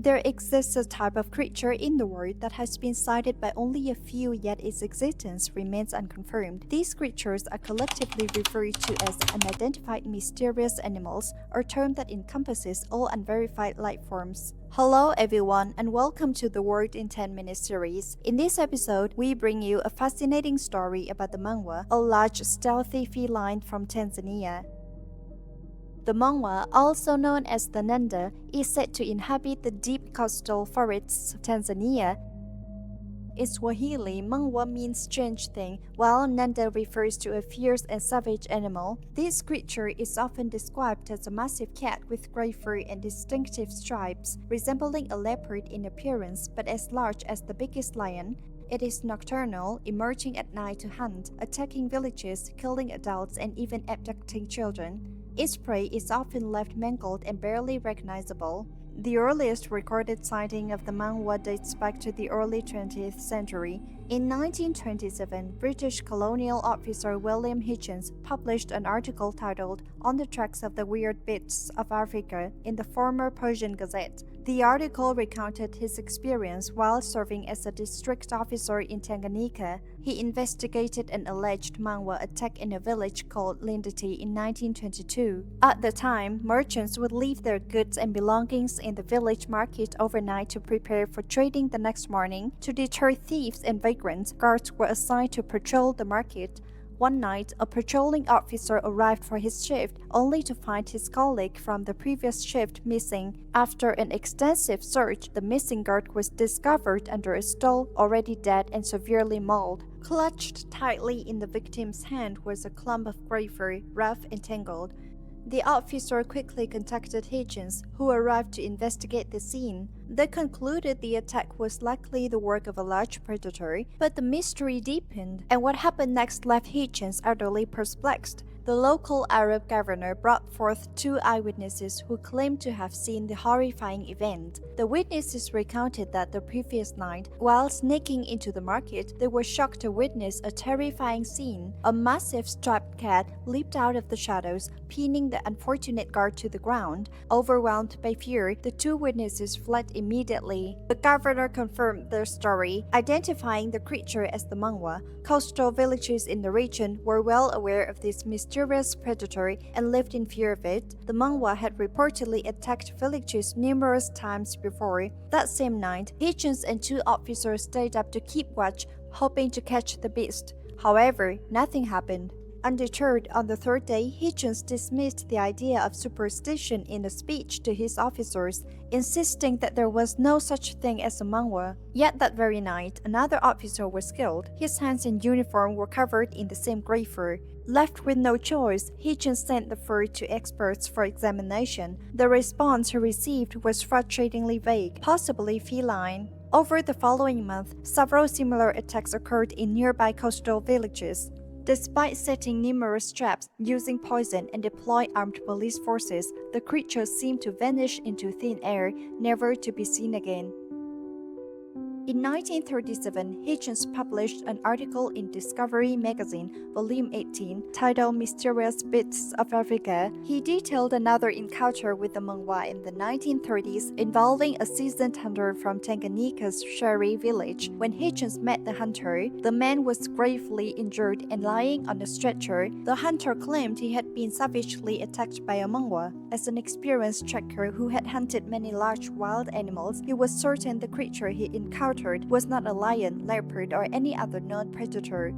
There exists a type of creature in the world that has been sighted by only a few, yet its existence remains unconfirmed. These creatures are collectively referred to as unidentified mysterious animals, a term that encompasses all unverified life forms. Hello everyone and welcome to the World in 10 Minutes series. In this episode, we bring you a fascinating story about the mangwa, a large stealthy feline from Tanzania. The mangwa, also known as the nanda, is said to inhabit the deep coastal forests of Tanzania. In Swahili, mangwa means strange thing, while nanda refers to a fierce and savage animal. This creature is often described as a massive cat with gray fur and distinctive stripes, resembling a leopard in appearance but as large as the biggest lion. It is nocturnal, emerging at night to hunt, attacking villages, killing adults, and even abducting children. Its prey is often left mangled and barely recognizable. The earliest recorded sighting of the mangwa dates back to the early 20th century. In 1927, British colonial officer William Hitchens published an article titled "On the Tracks of the Weird Beasts of Africa" in the former Persian Gazette. The article recounted his experience while serving as a district officer in Tanganyika. He investigated an alleged mangwa attack in a village called Lindati in 1922. At the time, merchants would leave their goods and belongings in the village market overnight to prepare for trading the next morning. To deter thieves and vagrants, guards were assigned to patrol the market. One night, a patrolling officer arrived for his shift, only to find his colleague from the previous shift missing. After an extensive search, the missing guard was discovered under a stall, already dead and severely mauled. Clutched tightly in the victim's hand was a clump of gray fur, rough and tangled. The officer quickly contacted Hitchens, who arrived to investigate the scene. They concluded the attack was likely the work of a large predator, but the mystery deepened, and what happened next left Hitchens utterly perplexed. The local Arab governor brought forth two eyewitnesses who claimed to have seen the horrifying event. The witnesses recounted that the previous night, while sneaking into the market, they were shocked to witness a terrifying scene. A massive striped cat leaped out of the shadows, pinning the unfortunate guard to the ground. Overwhelmed by fear, the two witnesses fled immediately. The governor confirmed their story, identifying the creature as the mangwa. Coastal villages in the region were well aware of this mysterious predator and lived in fear of it. The mangwa had reportedly attacked villages numerous times before. That same night, Hitchens and two officers stayed up to keep watch, hoping to catch the beast. However, nothing happened. Undeterred, on the third day, Hitchens dismissed the idea of superstition in a speech to his officers, insisting that there was no such thing as a mangwa. Yet that very night, another officer was killed. His hands and uniform were covered in the same gray fur. Left with no choice, Hitchens sent the fur to experts for examination. The response he received was frustratingly vague, possibly feline. Over the following month, several similar attacks occurred in nearby coastal villages. Despite setting numerous traps, using poison, and deploying armed police forces, the creature seemed to vanish into thin air, never to be seen again. In 1937, Hitchens published an article in Discovery magazine, volume 18, titled "Mysterious Beasts of Africa." He detailed another encounter with the mangwa in the 1930s involving a seasoned hunter from Tanganyika's Shari village. When Hitchens met the hunter, the man was gravely injured and lying on a stretcher. The hunter claimed he had been savagely attacked by a mangwa. As an experienced tracker who had hunted many large wild animals, he was certain the creature he encountered was not a lion, leopard, or any other known predator.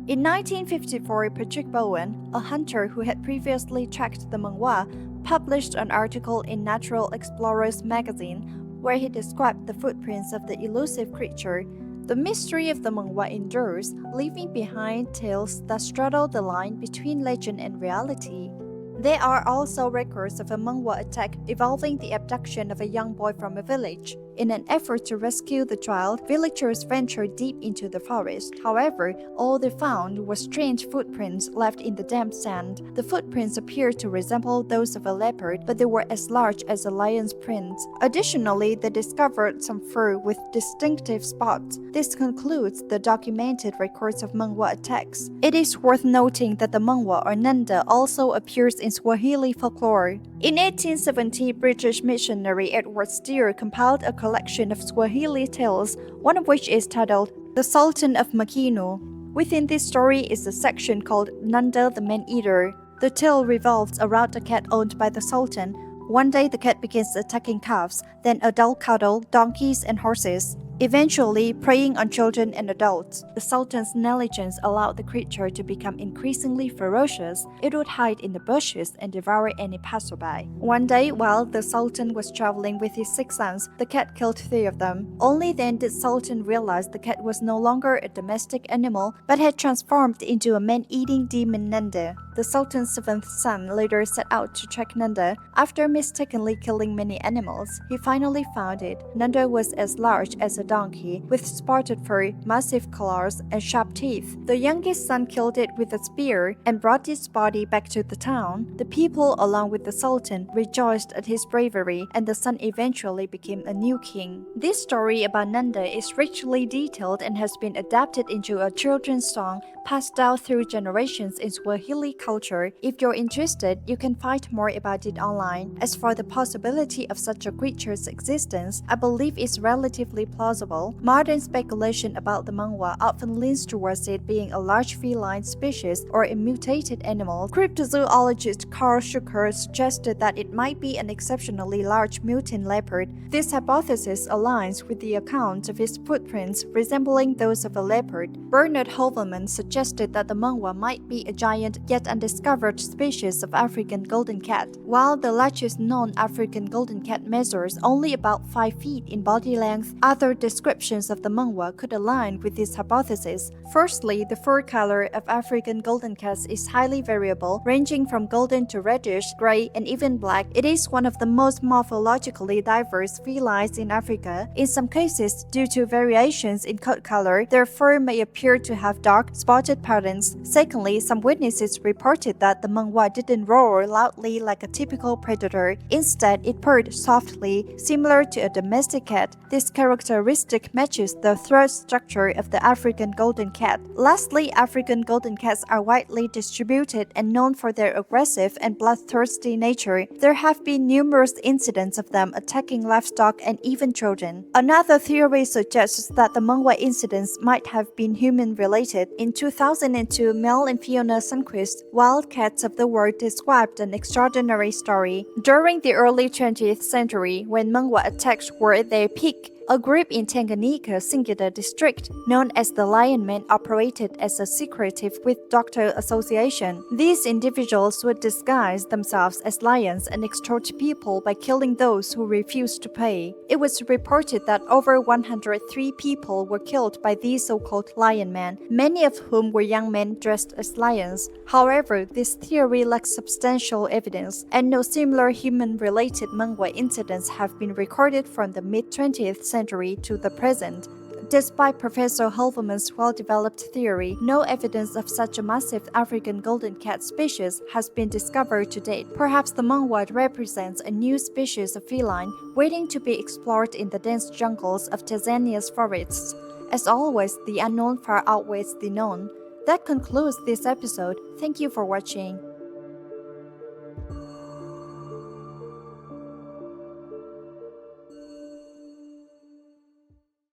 In 1954, Patrick Bowen, a hunter who had previously tracked the mangwa, published an article in Natural Explorers magazine where he described the footprints of the elusive creature. The mystery of the mangwa endures, leaving behind tales that straddle the line between legend and reality. There are also records of a mangwa attack involving the abduction of a young boy from a village. In an effort to rescue the child, villagers ventured deep into the forest. However, all they found were strange footprints left in the damp sand. The footprints appeared to resemble those of a leopard, but they were as large as a lion's prints. Additionally, they discovered some fur with distinctive spots. This concludes the documented records of mangwa attacks. It is worth noting that the mangwa or nanda also appears in Swahili folklore. In 1870, British missionary Edward Steer compiled a collection of Swahili tales, one of which is titled The Sultan of Makino. Within this story is a section called Nanda the Man-Eater. The tale revolves around a cat owned by the Sultan. One day the cat begins attacking calves, then adult cattle, donkeys, and horses, eventually preying on children and adults. The Sultan's negligence allowed the creature to become increasingly ferocious. It would hide in the bushes and devour any passerby. One day, while the Sultan was traveling with his 6 sons, the cat killed 3 of them. Only then did Sultan realize the cat was no longer a domestic animal, but had transformed into a man-eating demon Nanda. The Sultan's 7th son later set out to track Nanda. After mistakenly killing many animals, he finally found it. Nanda was as large as a donkey, with spotted fur, massive claws, and sharp teeth. The youngest son killed it with a spear and brought its body back to the town. The people, along with the Sultan, rejoiced at his bravery, and the son eventually became a new king. This story about Nanda is richly detailed and has been adapted into a children's song passed down through generations in Swahili culture. If you're interested, you can find more about it online. As for the possibility of such a creature's existence, I believe it's relatively plausible. Modern speculation about the mangwa often leans towards it being a large feline species or a mutated animal. Cryptozoologist Carl Schucker suggested that it might be an exceptionally large mutant leopard. This hypothesis aligns with the account of its footprints resembling those of a leopard. Bernard Hovelman suggested that the mangwa might be a giant yet undiscovered species of African golden cat. While the largest known African golden cat measures only about 5 feet in body length, other descriptions of the mangwa could align with this hypothesis. Firstly, the fur color of African golden cats is highly variable, ranging from golden to reddish, gray, and even black. It is one of the most morphologically diverse felines in Africa. In some cases, due to variations in coat color, their fur may appear to have dark, spotted patterns. Secondly, some witnesses reported that the mangwa didn't roar loudly like a typical predator. Instead, it purred softly, similar to a domestic cat. This characteristic matches the throat structure of the African golden cat. Lastly, African golden cats are widely distributed and known for their aggressive and bloodthirsty nature. There have been numerous incidents of them attacking livestock and even children. Another theory suggests that the mangwa incidents might have been human-related. In 2002, Mel and Fiona Sundquist, Wild Cats of the World, described an extraordinary story. During the early 20th century, when mangwa attacks were at their peak, a group in Tanganyika Singular district, known as the Lion Men, operated as a secretive with-doctor association. These individuals would disguise themselves as lions and extort people by killing those who refused to pay. It was reported that over 103 people were killed by these so-called Lion Men, many of whom were young men dressed as lions. However, this theory lacks substantial evidence, and no similar human-related mangwa incidents have been recorded from the mid-20th century to the present. Despite Professor Hovelman's well-developed theory, no evidence of such a massive African golden cat species has been discovered to date. Perhaps the mangwa represents a new species of feline waiting to be explored in the dense jungles of Tanzania's forests. As always, the unknown far outweighs the known. That concludes this episode. Thank you for watching.